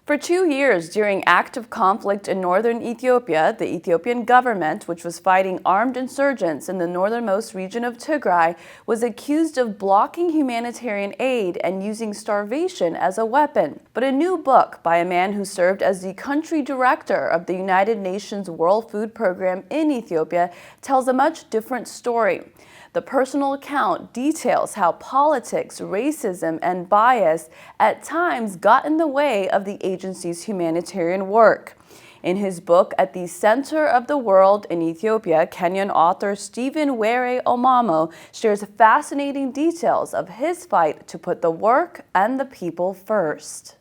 For 2 years during active conflict in northern Ethiopia, the Ethiopian government, which was fighting armed insurgents in the northernmost region of Tigray, was accused of blocking humanitarian aid and using starvation as a weapon. But a new book by a man who served as the country director of the United Nations World Food Program in Ethiopia tells a much different story. The personal account details how politics, racism, and bias at times got in the way of the agency's humanitarian work. In his book, At the Center of the World in Ethiopia, Kenyan author Stephen Were Omamo shares fascinating details of his fight to put the work and the people first.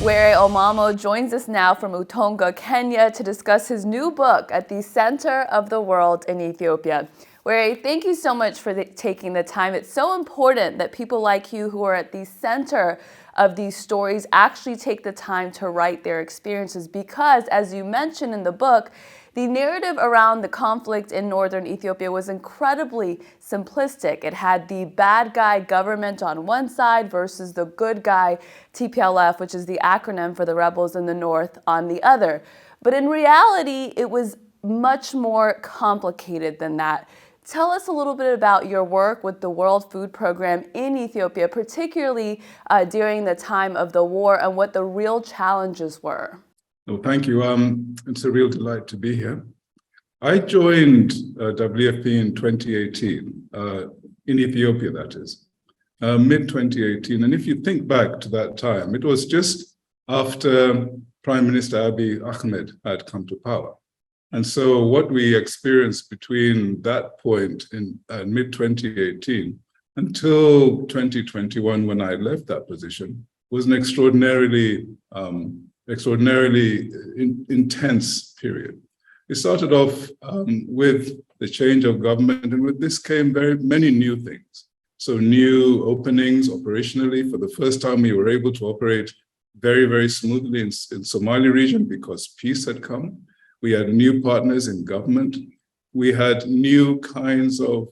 Were Omamo joins us now from Utonga, Kenya, to discuss his new book, At the Center of the World in Ethiopia. Were, thank you so much for taking the time. It's so important that people like you who are at the center of these stories actually take the time to write their experiences because, as you mentioned in the book, the narrative around the conflict in northern Ethiopia was incredibly simplistic. It had the bad guy government on one side versus the good guy TPLF, which is the acronym for the rebels in the north, on the other. But in reality, it was much more complicated than that. Tell us a little bit about your work with the World Food Program in Ethiopia, particularly during the time of the war, and what the real challenges were. Oh, thank you. It's a real delight to be here. I joined WFP in 2018, in Ethiopia, that is, mid-2018. And if you think back to that time, it was just after Prime Minister Abiy Ahmed had come to power. And so what we experienced between that point in mid-2018 until 2021, when I left that position, was an extraordinarily intense period. It started off with the change of government, and with this came very many new things. So new openings operationally. For the first time, we were able to operate very, very smoothly in Somali region because peace had come. We had new partners in government. We had new kinds of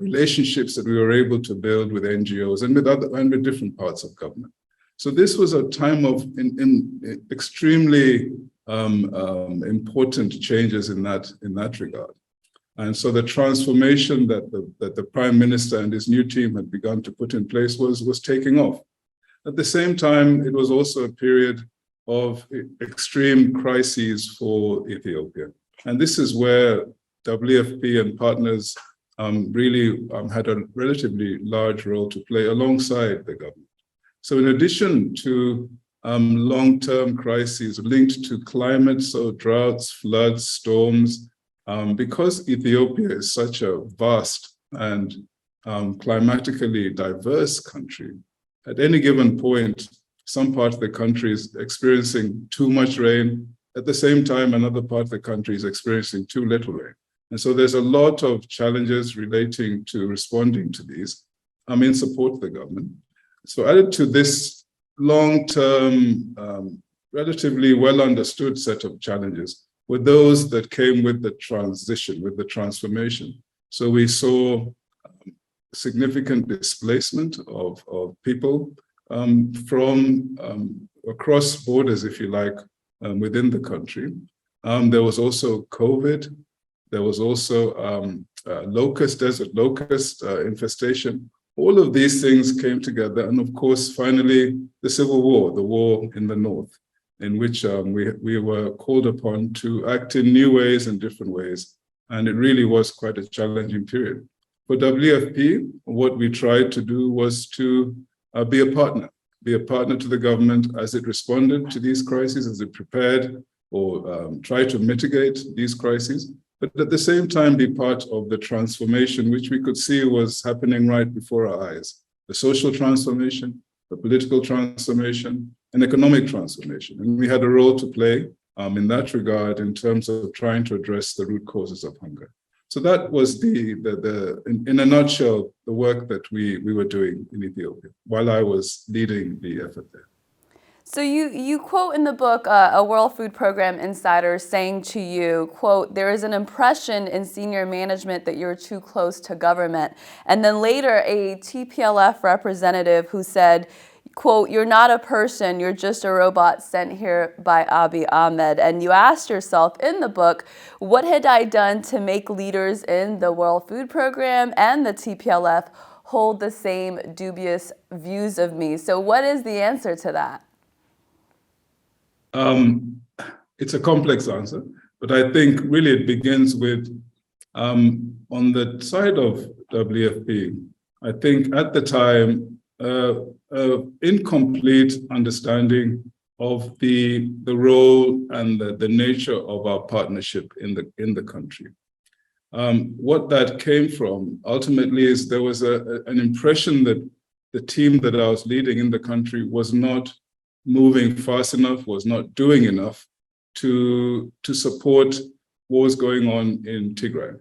relationships that we were able to build with NGOs and with different parts of government. So this was a time of extremely important changes in that regard. And so the transformation that the Prime Minister and his new team had begun to put in place was taking off. At the same time, it was also a period of extreme crises for Ethiopia. And this is where WFP and partners really had a relatively large role to play alongside the government. So in addition to long-term crises linked to climate, so droughts, floods, storms, because Ethiopia is such a vast and climatically diverse country, at any given point, some part of the country is experiencing too much rain. At the same time, another part of the country is experiencing too little rain. And so there's a lot of challenges relating to responding to these in support of the government. So added to this long-term, relatively well-understood set of challenges were those that came with the transition, with the transformation. So we saw significant displacement of people from across borders, if you like, within the country. There was also COVID. There was also desert locust infestation. All of these things came together. And of course, finally, the civil war, the war in the north, in which we were called upon to act in new ways and different ways. And it really was quite a challenging period. For WFP, what we tried to do was to be a partner to the government as it responded to these crises, as it prepared or tried to mitigate these crises, but at the same time be part of the transformation which we could see was happening right before our eyes. The social transformation, the political transformation, and economic transformation. And we had a role to play in that regard in terms of trying to address the root causes of hunger. So that was in a nutshell, the work that we were doing in Ethiopia while I was leading the effort there. So you quote in the book a World Food Program insider saying to you, quote, "There is an impression in senior management that you're too close to government." And then later a TPLF representative who said, quote, "You're not a person, you're just a robot sent here by Abiy Ahmed." And you asked yourself in the book, what had I done to make leaders in the World Food Program and the TPLF hold the same dubious views of me? So what is the answer to that? It's a complex answer, but I think really it begins with on the side of WFP, I think at the time, incomplete understanding of the role and the nature of our partnership in the country. What that came from ultimately is there was an impression that the team that I was leading in the country was not moving fast enough, was not doing enough to support what was going on in Tigray.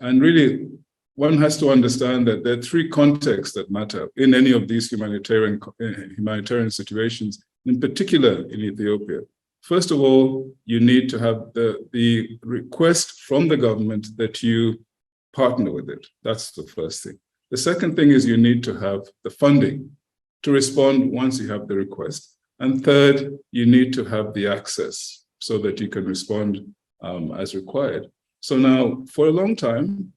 And really, one has to understand that there are three contexts that matter in any of these humanitarian situations, in particular in Ethiopia. First of all, you need to have the request from the government that you partner with it. That's the first thing. The second thing is you need to have the funding to respond once you have the request. And third, you need to have the access so that you can respond as required. So now, for a long time,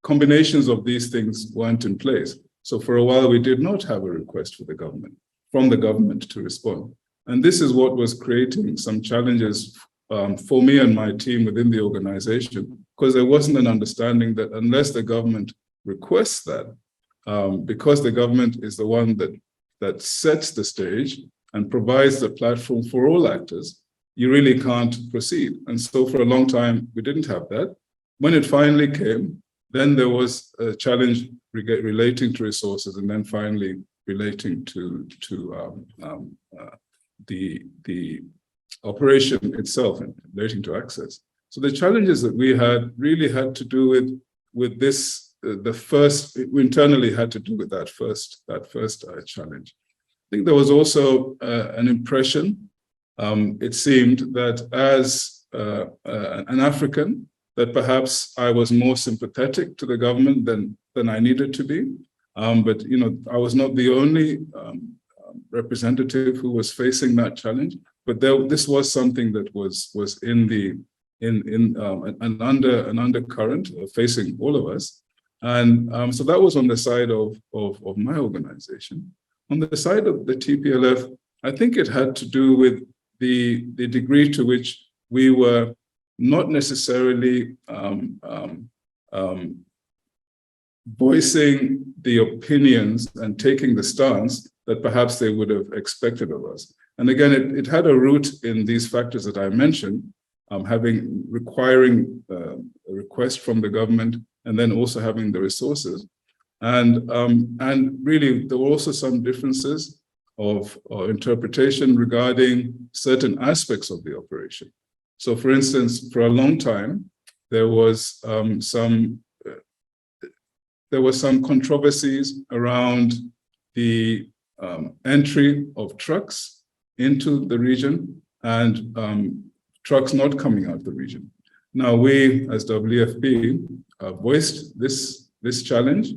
combinations of these things weren't in place. So for a while, we did not have a request from the government to respond. And this is what was creating some challenges for me and my team within the organization, because there wasn't an understanding that unless the government requests that, because the government is the one that sets the stage and provides the platform for all actors, you really can't proceed. And so for a long time, we didn't have that. When it finally came, then there was a challenge relating to resources, and then finally relating to the operation itself and relating to access. So the challenges that we had really had to do with this. We internally had to do with that first challenge. I think there was also an impression, it seemed, that as an African, that perhaps I was more sympathetic to the government than I needed to be. But I was not the only representative who was facing that challenge. But this was something that was in an undercurrent facing all of us. And so that was on the side of my organization. On the side of the TPLF, I think it had to do with the degree to which we were not necessarily voicing the opinions and taking the stance that perhaps they would have expected of us. And again, it had a root in these factors that I mentioned, requiring a request from the government, and then also having the resources. And really, there were also some differences of interpretation regarding certain aspects of the operation. So, for instance, for a long time, there was some controversies around the entry of trucks into the region and trucks not coming out of the region. Now, we as WFP voiced this challenge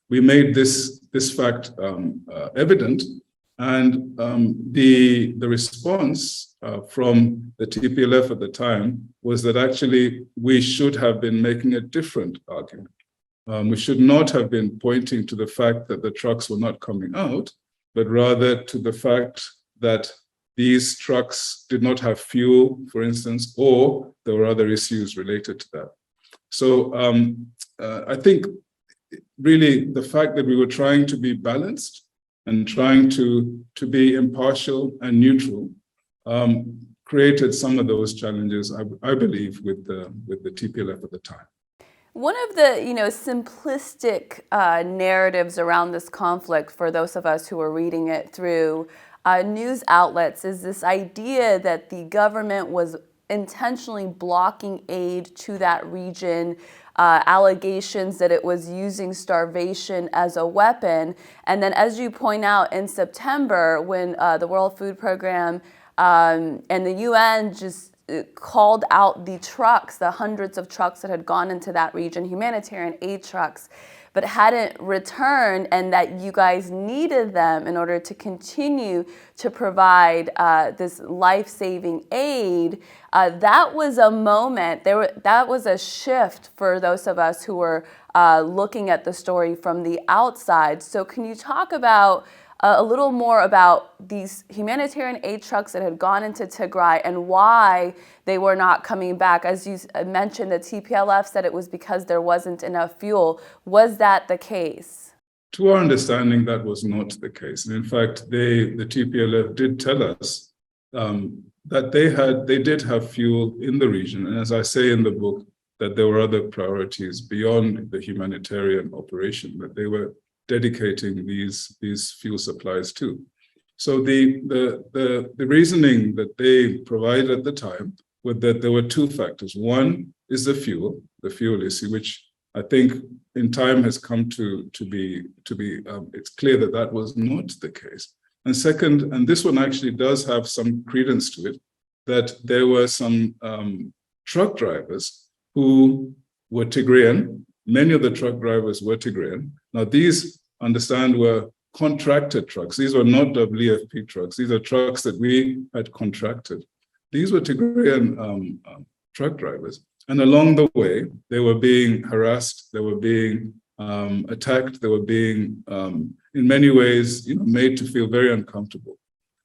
we made this fact evident, and the response from the TPLF at the time was that actually we should have been making a different argument. We should not have been pointing to the fact that the trucks were not coming out, but rather to the fact that these trucks did not have fuel, for instance, or there were other issues related to that. So I think really the fact that we were trying to be balanced and trying to be impartial and neutral created some of those challenges, I believe, with the TPLF at the time. One of the simplistic narratives around this conflict for those of us who are reading it through news outlets is this idea that the government was intentionally blocking aid to that region allegations that it was using starvation as a weapon. And then, as you point out, in September, when the World Food Program and the UN just called out the trucks, the hundreds of trucks that had gone into that region, humanitarian aid trucks, but hadn't returned, and that you guys needed them in order to continue to provide this life-saving aid, that was a moment, that was a shift for those of us who were looking at the story from the outside. So can you talk about a little more about these humanitarian aid trucks that had gone into Tigray and why they were not coming back? As you mentioned, the TPLF said it was because there wasn't enough fuel. Was that the case? To our understanding, that was not the case. And in fact, the TPLF did tell us that they did have fuel in the region. And as I say in the book, that there were other priorities beyond the humanitarian operation, that they were dedicating these fuel supplies to. So the reasoning that they provided at the time was that there were two factors. One is the fuel issue, which I think in time has come to be it's clear that that was not the case. And second, and this one actually does have some credence to it, that there were some truck drivers who were Tigrayan. Many of the truck drivers were Tigrayan. Now, these, understand, were contracted trucks. These were not WFP trucks. These are trucks that we had contracted. These were Tigrayan truck drivers. And along the way, they were being harassed. They were being attacked. They were being, in many ways, made to feel very uncomfortable.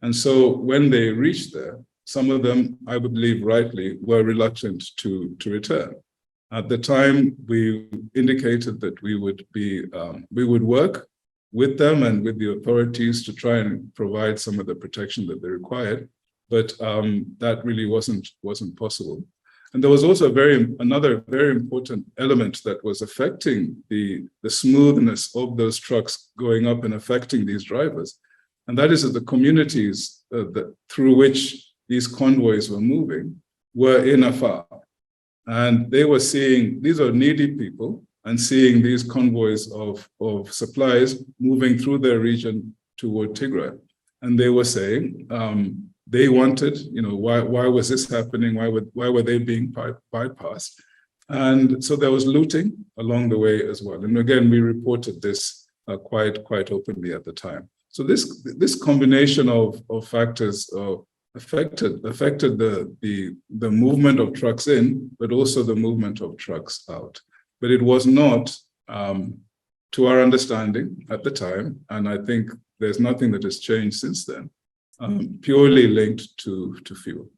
And so when they reached there, some of them, I would believe rightly, were reluctant to return. At the time, we indicated that we would work with them and with the authorities to try and provide some of the protection that they required, but that really wasn't possible. And there was also another very important element that was affecting the smoothness of those trucks going up and affecting these drivers, and that is that the communities through which these convoys were moving were in Afar. And they were seeing, these are needy people, and seeing these convoys of supplies moving through their region toward Tigray. And they were saying they wanted, why was this happening? Why were they being bypassed? And so there was looting along the way as well. And again, we reported this quite openly at the time. So this combination of factors affected the movement of trucks in, but also the movement of trucks out. But it was not, to our understanding at the time, and I think there's nothing that has changed since then, purely linked to fuel.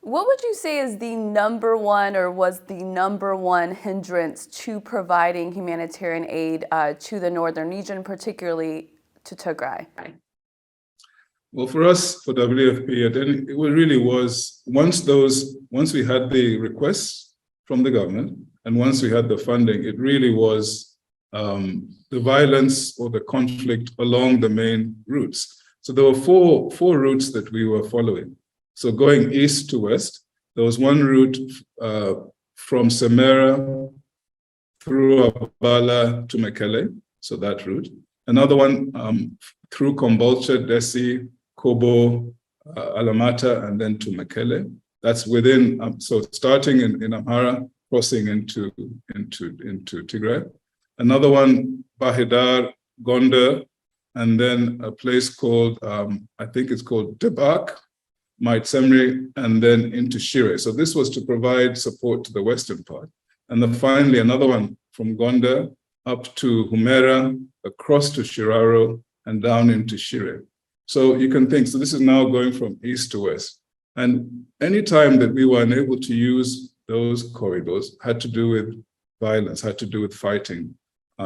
What would you say is the number one, or was the number one hindrance to providing humanitarian aid to the northern region, particularly to Tigray? Well, for us, for WFP, it really was, once we had the requests from the government, and once we had the funding, it really was the violence or the conflict along the main routes. So there were four routes that we were following. So going east to west, there was one route from Semera through Abala to Mekelle, so that route. Another one through Kombolcha, Desi, Kobo, Alamata, and then to Mekelle. That's within, so starting in Amhara, crossing into Tigray. Another one, Bahidar, Gondar, and then a place called, I think it's called Debak, Mait Semri, and then into Shire. So this was to provide support to the western part. And then finally, another one from Gondar up to Humera, across to Shiraro, and down into Shire. So you can think, so this is now going from east to west. And any time that we were unable to use those corridors had to do with violence, had to do with fighting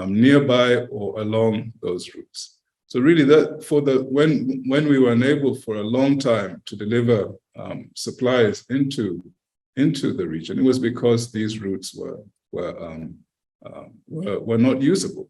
nearby or along those routes. So really that when we were unable for a long time to deliver supplies into the region, it was because these routes were not usable.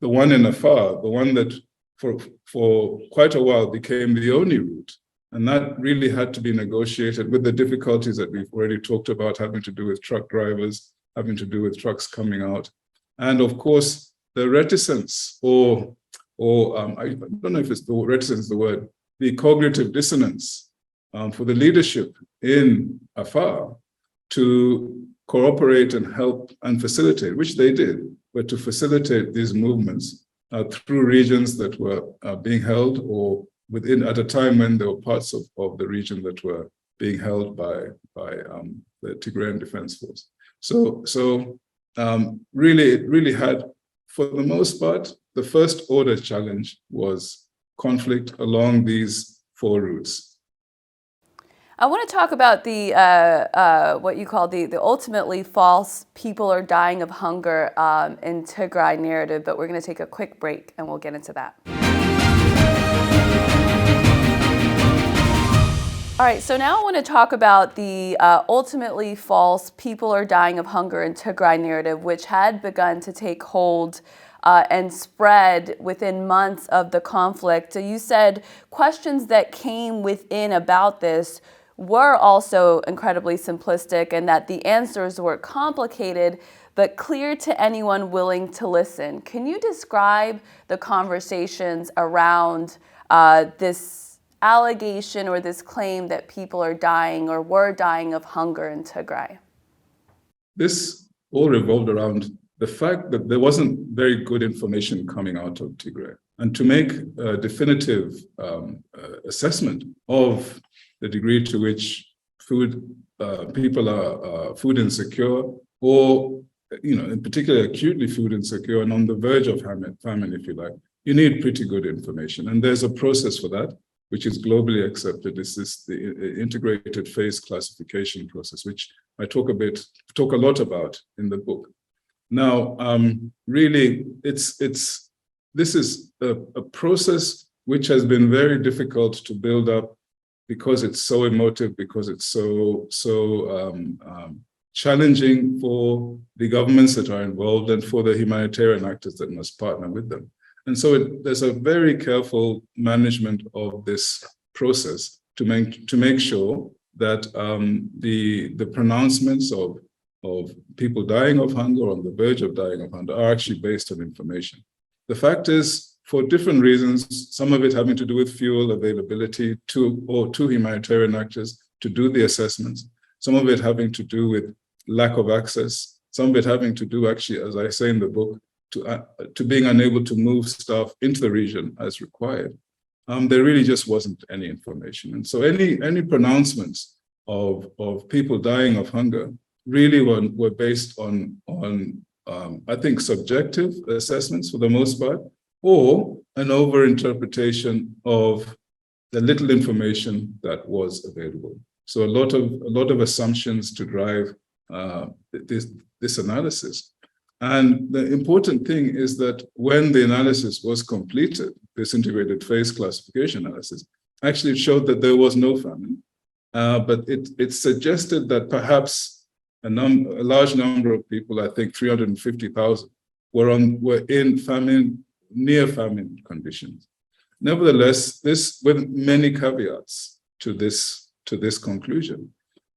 The one in Afar, the one that for quite a while became the only route And that really had to be negotiated with the difficulties that we've already talked about, having to do with truck drivers, having to do with trucks coming out. And of course, the reticence I don't know if it's the reticence, the word, the cognitive dissonance for the leadership in Afar to cooperate and help and facilitate, which they did, but to facilitate these movements through regions that were being held or within at a time when there were parts of the region that were being held by the Tigrayan Defense Force. So really, it really had, for the most part, the first order challenge was conflict along these 4 routes. I want to talk about the what you call the ultimately false people are dying of hunger in Tigray narrative, but we're going to take a quick break and we'll get into that. All right, so now I want to talk about the ultimately false people are dying of hunger in Tigray narrative, which had begun to take hold and spread within months of the conflict. So you said questions that came within about this were also incredibly simplistic, and that the answers were complicated but clear to anyone willing to listen. Can you describe the conversations around this allegation or this claim that people are dying or were dying of hunger in Tigray? This all revolved around the fact that there wasn't very good information coming out of Tigray. And to make a definitive assessment of the degree to which people are food insecure, or in particular acutely food insecure and on the verge of famine, if you like, you need pretty good information. And there's a process for that, which is globally accepted. This is the integrated phase classification process, which I talk a lot about in the book. Now, really, this is a process which has been very difficult to build up because it's so emotive, because it's so challenging for the governments that are involved and for the humanitarian actors that must partner with them. And so there's a very careful management of this process to make sure that the pronouncements of people dying of hunger or on the verge of dying of hunger are actually based on information. The fact is, for different reasons, some of it having to do with fuel availability to humanitarian actors to do the assessments, some of it having to do with lack of access, some of it having to do, actually, as I say in the book, to being unable to move staff into the region as required. There really just wasn't any information. And so any pronouncements of people dying of hunger really were based on I think, subjective assessments for the most part, or an overinterpretation of the little information that was available. So a lot of assumptions to drive this analysis. And the important thing is that when the analysis was completed, this integrated phase classification analysis, actually it showed that there was no famine, but it suggested that perhaps a large number of people, I think 350,000, were in famine, near famine conditions. Nevertheless, this with many caveats to this conclusion.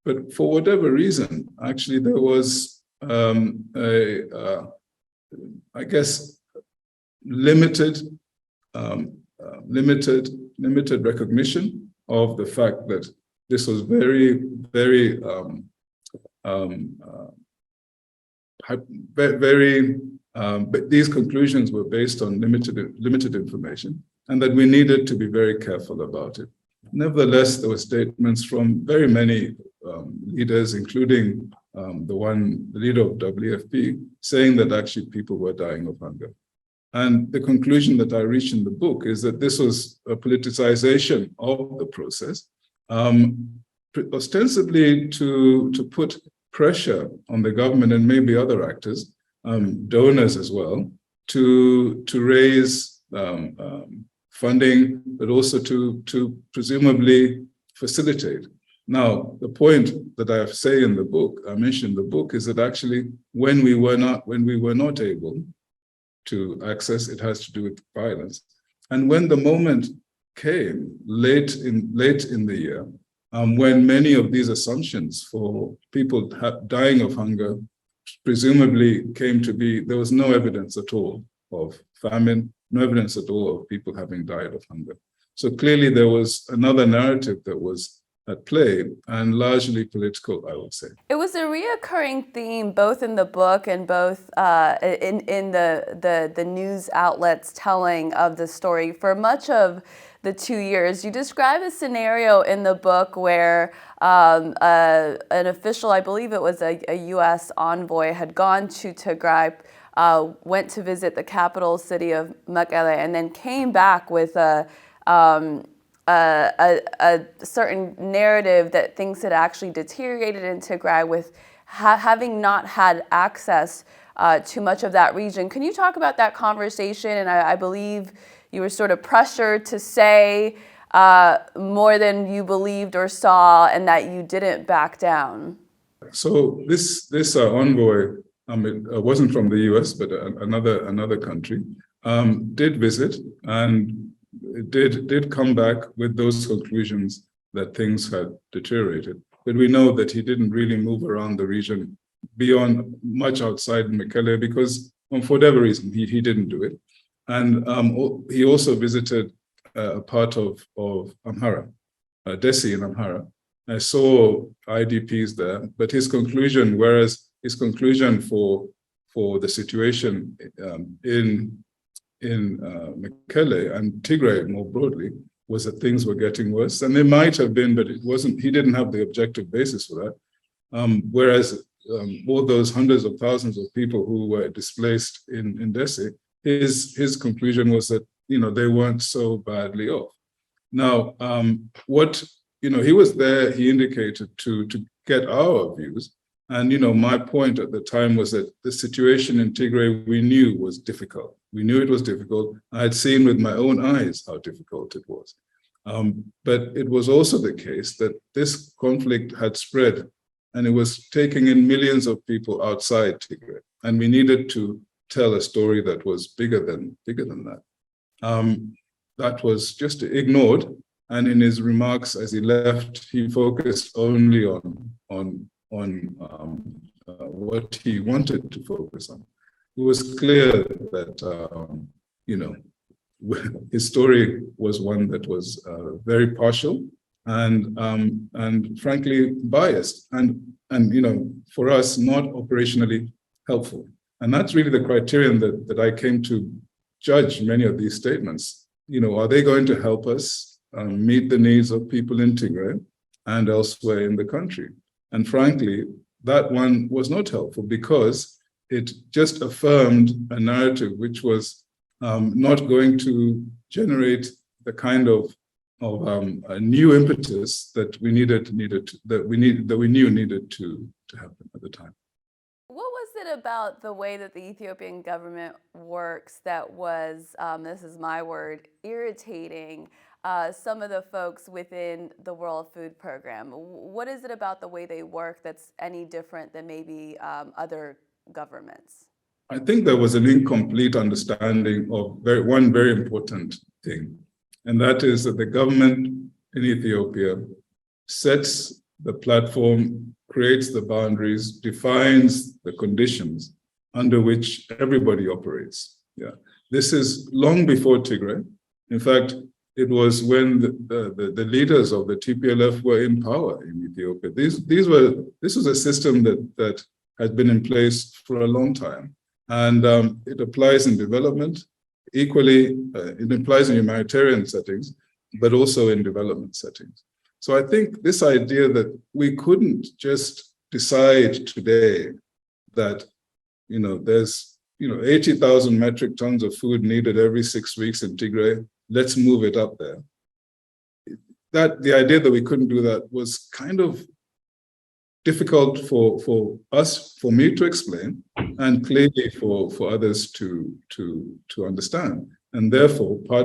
But for whatever reason, actually there was I guess limited recognition of the fact that this was very these conclusions were based on limited information, and that we needed to be very careful about it. Nevertheless, there were statements from very many leaders, including the leader of WFP, saying that actually people were dying of hunger. And the conclusion that I reached in the book is that this was a politicization of the process, ostensibly to put pressure on the government and maybe other actors, donors as well, to raise funding, but also to presumably facilitate. Now, the point that I say in the book, I mentioned in the book, is that actually when we were not able to access, it has to do with violence. And when the moment came late in the year, when many of these assumptions for people dying of hunger presumably came to be, there was no evidence at all of famine, no evidence at all of people having died of hunger. So clearly there was another narrative that was at play, and largely political, I would say. It was a reoccurring theme both in the book and both in the news outlets telling of the story for much of the 2 years. You describe a scenario in the book where an official, I believe it was a U.S. envoy, had gone to Tigray, went to visit the capital city of Mekelle, and then came back with a certain narrative that things had actually deteriorated in Tigray with having not had access to much of that region. Can you talk about that conversation? And I believe you were sort of pressured to say more than you believed or saw, and that you didn't back down. So this envoy, it wasn't from the US, but another country, did visit and did come back with those conclusions that things had deteriorated. But we know that he didn't really move around the region beyond much outside Mekelle because, for whatever reason, he didn't do it. And he also visited a part of Amhara, Desi in Amhara. I saw IDPs there, but his conclusion, whereas his conclusion for the situation in Mekelle and Tigray more broadly was that things were getting worse, and they might have been, but it wasn't. He didn't have the objective basis for that. Whereas all those hundreds of thousands of people who were displaced in Desi, his conclusion was that they weren't so badly off. Now, he was there. He indicated to get our views. And, my point at the time was that the situation in Tigray, we knew was difficult. We knew it was difficult. I had seen with my own eyes how difficult it was. But it was also the case that this conflict had spread and it was taking in millions of people outside Tigray. And we needed to tell a story that was bigger than that. That was just ignored. And in his remarks as he left, he focused only on what he wanted to focus on. It was clear that his story was one that was very partial and frankly biased, and for us not operationally helpful. And that's really the criterion that I came to judge many of these statements. Are they going to help us meet the needs of people in Tigray and elsewhere in the country? And frankly, that one was not helpful because it just affirmed a narrative which was not going to generate the kind of a new impetus that we knew needed to happen at the time. What was it about the way that the Ethiopian government works that was, this is my word, irritating some of the folks within the World Food Program? What is it about the way they work that's any different than maybe other governments? I think there was an incomplete understanding of one very important thing, and that is that the government in Ethiopia sets the platform, creates the boundaries, defines the conditions under which everybody operates. Yeah, this is long before Tigray. In fact, it was when the leaders of the TPLF were in power in Ethiopia. This was a system that had been in place for a long time. And it applies in development. Equally, it applies in humanitarian settings, but also in development settings. So I think this idea that we couldn't just decide today that, there's, 80,000 metric tons of food needed every 6 weeks in Tigray, let's move it up there. The idea that we couldn't do that was kind of difficult for me to explain, and clearly for others to understand. And therefore, I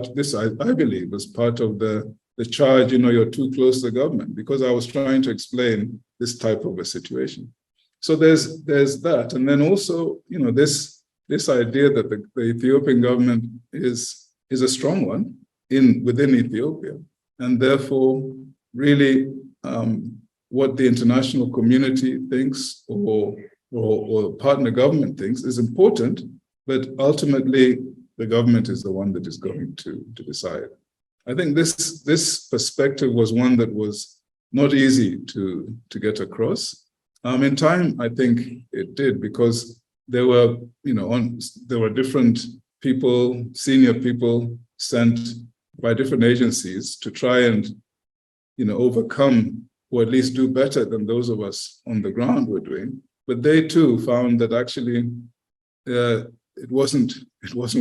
believe, was part of the charge, you're too close to the government, because I was trying to explain this type of a situation. So there's that. And then also, this idea that the Ethiopian government is a strong one. within Ethiopia, and therefore really what the international community thinks or partner government thinks is important, but ultimately the government is the one that is going to decide. I think this perspective was one that was not easy to get across. In time, I think it did, because there were, there were different people, senior people sent by different agencies to try and, overcome or at least do better than those of us on the ground were doing. But they too found that actually it wasn't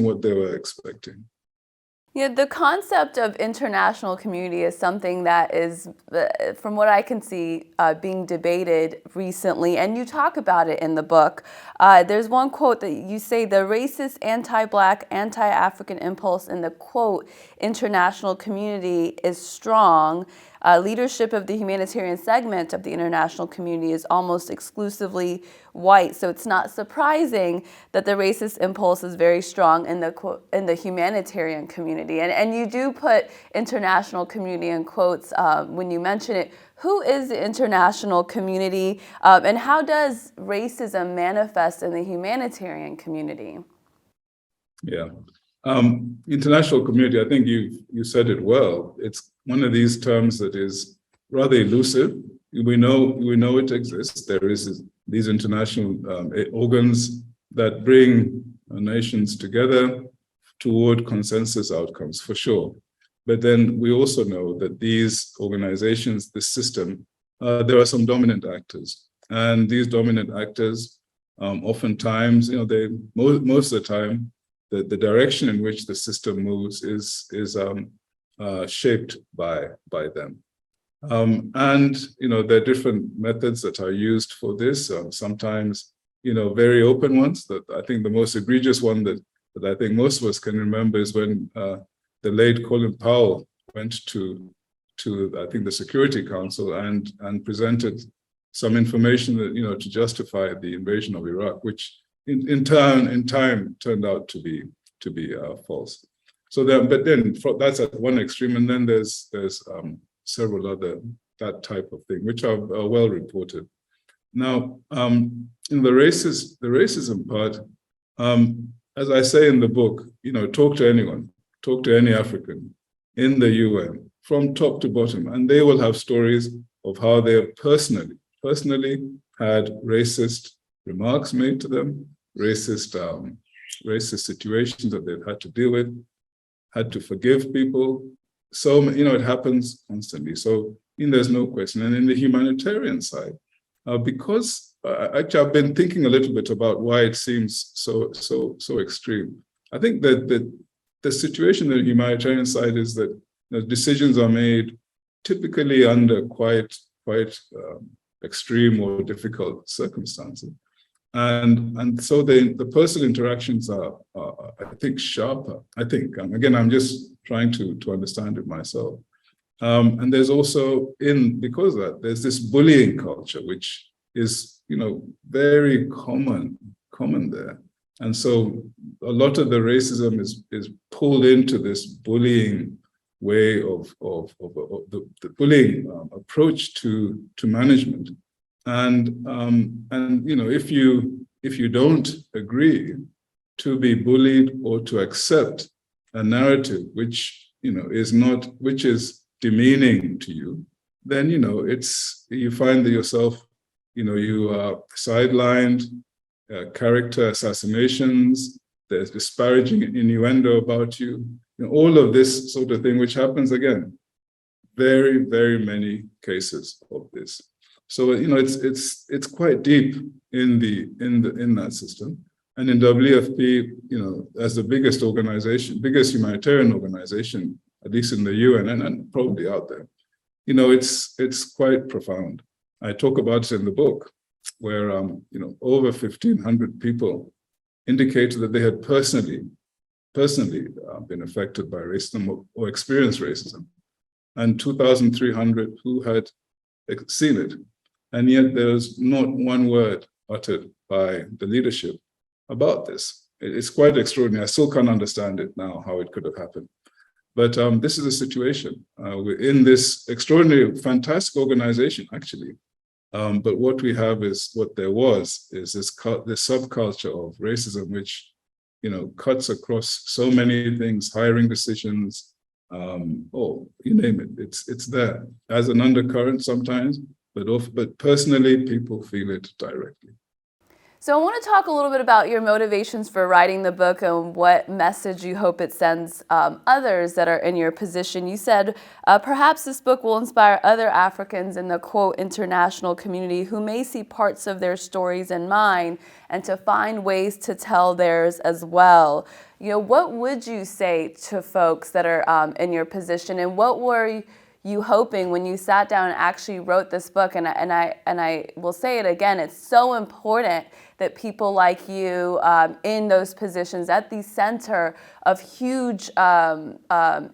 what they were expecting. Yeah, the concept of international community is something that is, from what I can see, being debated recently, and you talk about it in the book. There's one quote that you say, the racist, anti-Black, anti-African impulse in the, quote, international community is strong. Leadership of the humanitarian segment of the international community is almost exclusively white, so it's not surprising that the racist impulse is very strong in the humanitarian community. And you do put international community in quotes when you mention it. Who is the international community, and how does racism manifest in the humanitarian community? Yeah. International community, I think you said it well. It's one of these terms that is rather elusive. We know it exists. There is these international organs that bring nations together toward consensus outcomes, for sure. But then we also know that these organizations, this system, there are some dominant actors, and these dominant actors, oftentimes, most of the time, the direction in which the system moves is shaped by them. And, there are different methods that are used for this, sometimes, very open ones. That I think the most egregious one that I think most of us can remember is when the late Colin Powell went to I think the Security Council and presented some information that, to justify the invasion of Iraq, which in time turned out to be false. So but then that's at one extreme, and then there's several other that type of thing, which are well reported. Now, in the racism part, as I say in the book, talk to anyone, talk to any African in the UN from top to bottom, and they will have stories of how they have personally had racist remarks made to them, racist situations that they've had to deal with, had to forgive people. So, it happens constantly. So, there's no question. And in the humanitarian side, because actually I've been thinking a little bit about why it seems so extreme. I think that the situation in the humanitarian side is that decisions are made typically under quite extreme or difficult circumstances. And so the personal interactions are I think, sharper. I think, again, I'm just trying to understand it myself. And there's also, because of that, there's this bullying culture, which is, very common there. And so a lot of the racism is pulled into this bullying way of the bullying approach to management. And if you don't agree to be bullied or to accept a narrative which is demeaning to you, then you find that yourself, you are sidelined, character assassinations, there's disparaging innuendo about you, all of this sort of thing, which happens again, very, very many cases of this. So it's quite deep in that system. And in WFP, as the biggest humanitarian organization, at least in the UN and probably out there, it's quite profound. I talk about it in the book, where over 1,500 people indicated that they had personally been affected by racism or experienced racism, and 2,300 who had seen it. And yet there's not one word uttered by the leadership about this. It's quite extraordinary. I still can't understand it now, how it could have happened. But this is a situation. We're in this extraordinary, fantastic organization, actually. But what we have is what there was is this subculture of racism, which, cuts across so many things, hiring decisions, you name it. It's there as an undercurrent sometimes, but personally, people feel it directly. So I want to talk a little bit about your motivations for writing the book and what message you hope it sends others that are in your position. You said perhaps this book will inspire other Africans in the, quote, international community who may see parts of their stories in mine and to find ways to tell theirs as well. What would you say to folks that are in your position, and what were you hoping when you sat down and actually wrote this book? And I will say it again, it's so important that people like you in those positions at the center of huge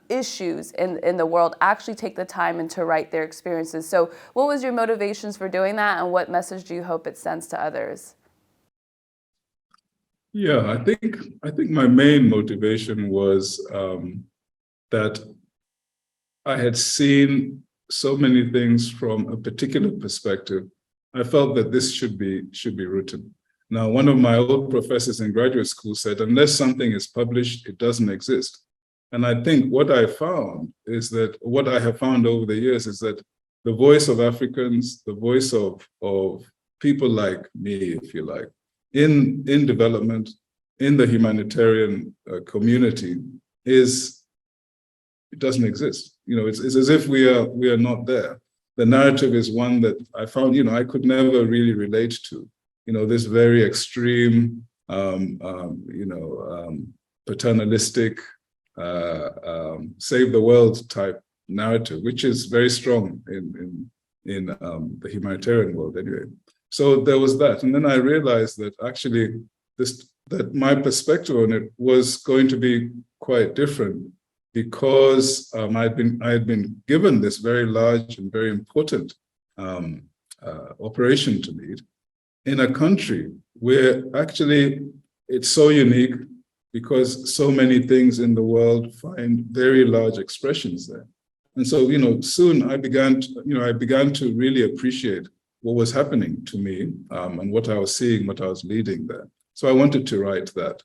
issues in the world actually take the time and to write their experiences. So what was your motivations for doing that, and what message do you hope it sends to others? Yeah, I think my main motivation was that I had seen so many things from a particular perspective. I felt that this should be written. Now, one of my old professors in graduate school said, unless something is published, it doesn't exist. And I think what I have found over the years is that the voice of Africans, the voice of people like me, if you like, in development, in the humanitarian community, it doesn't exist. It's as if we are not there. The narrative is one that I found, I could never really relate to. This very extreme, paternalistic, save the world type narrative, which is very strong in the humanitarian world anyway. So there was that. And then I realized that actually that my perspective on it was going to be quite different, because I had been given this very large and very important operation to lead in a country where actually it's so unique, because so many things in the world find very large expressions there. And so, soon I began to really appreciate what was happening to me and what I was seeing, what I was leading there. So I wanted to write that.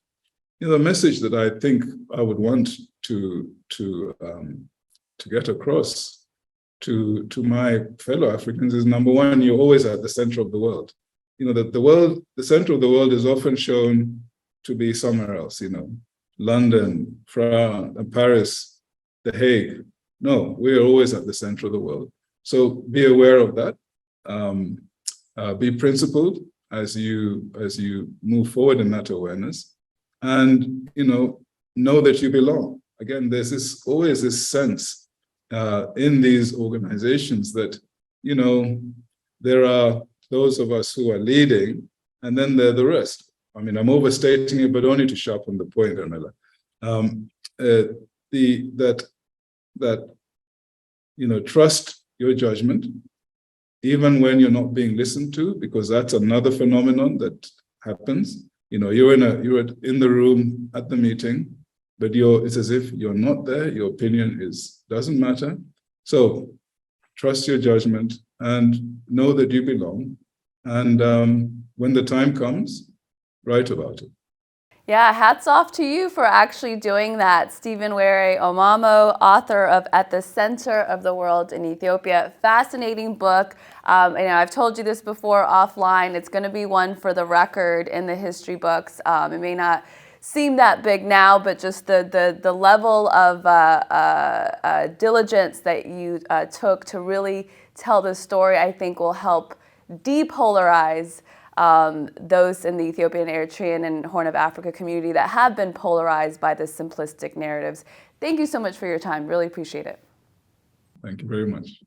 The message that I think I would want to get across to my fellow Africans is, number one, you're always at the center of the world. That the center of the world is often shown to be somewhere else. London, France, Paris, The Hague. No, we are always at the center of the world. So be aware of that. Be principled as you move forward in that awareness. And, know that you belong. Again, there's always this sense in these organizations that, there are those of us who are leading, and then there are the rest. I mean, I'm overstating it, but only to sharpen the point, Arnella. Trust your judgment, even when you're not being listened to, because that's another phenomenon that happens. You're in the room at the meeting, but it's as if you're not there. Your opinion doesn't matter. So trust your judgment and know that you belong. And when the time comes, write about it. Yeah, hats off to you for actually doing that. Stephen Were Omamo, author of At the Center of the World in Ethiopia. Fascinating book. I've told you this before offline. It's going to be one for the record in the history books. It may not seem that big now, but just the level of diligence that you took to really tell the story, I think will help depolarize those in the Ethiopian, Eritrean, and Horn of Africa community that have been polarized by the simplistic narratives. Thank you so much for your time. Really appreciate it. Thank you very much.